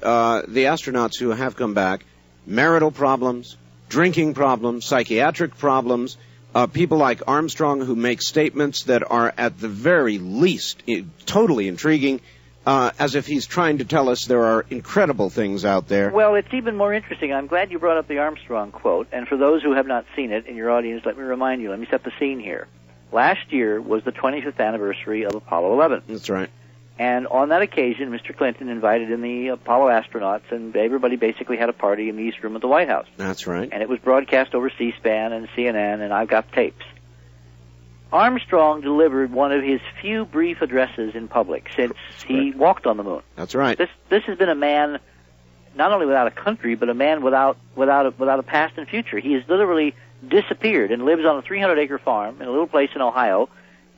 the astronauts who have come back, marital problems, drinking problems, psychiatric problems, people like Armstrong who make statements that are at the very least totally intriguing, as if he's trying to tell us there are incredible things out there. Well, it's even more interesting. I'm glad you brought up the Armstrong quote, and for those who have not seen it in your audience, let me remind you, let me set the scene here. Last year was the 25th anniversary of Apollo 11. That's right. And on that occasion, Mr. Clinton invited in the Apollo astronauts, and everybody basically had a party in the East Room of the White House. That's right. And it was broadcast over C-SPAN and CNN, and I've got tapes. Armstrong delivered one of his few brief addresses in public since he walked on the moon. That's right. This has been a man not only without a country, but a man without a past and future. He has literally disappeared and lives on a 300-acre farm in a little place in Ohio,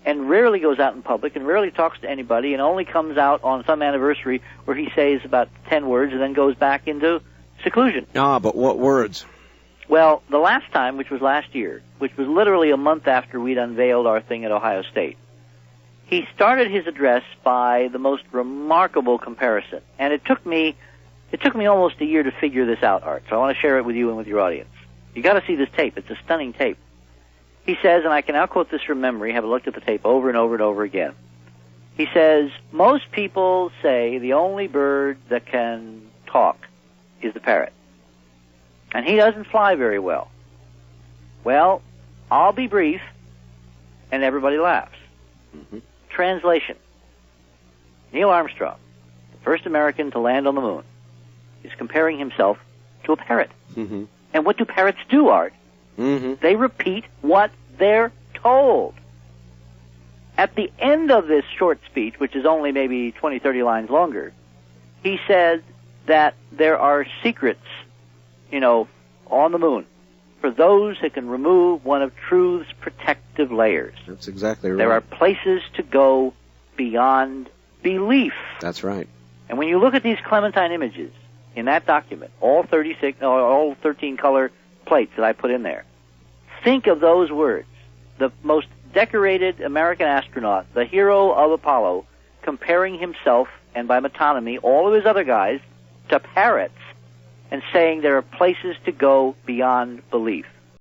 and rarely goes out in public and rarely talks to anybody, and only comes out on some anniversary where he says about 10 words and then goes back into seclusion. Ah, but what words? Well, the last time, which was last year, which was literally a month after we'd unveiled our thing at Ohio State, he started his address by the most remarkable comparison. And it took me almost a year to figure this out, Art, so I want to share it with you and with your audience. You got to see this tape. It's a stunning tape. He says, and I can now quote this from memory, have looked at the tape over and over and over again. He says, most people say the only bird that can talk is the parrot. And he doesn't fly very well. Well, I'll be brief, and everybody laughs. Mm-hmm. Translation. Neil Armstrong, the first American to land on the moon, is comparing himself to a parrot. Mm-hmm. And what do parrots do, Art? Mm-hmm. They repeat what they're told. At the end of this short speech, which is only maybe 20, 30 lines longer, he said that there are secrets, on the moon for those that can remove one of truth's protective layers. That's exactly right. There are places to go beyond belief. That's right. And when you look at these Clementine images in that document, all 13 color plates that I put in there, think of those words. The most decorated American astronaut, the hero of Apollo, comparing himself, and by metonymy, all of his other guys, to parrots, and saying there are places to go beyond belief.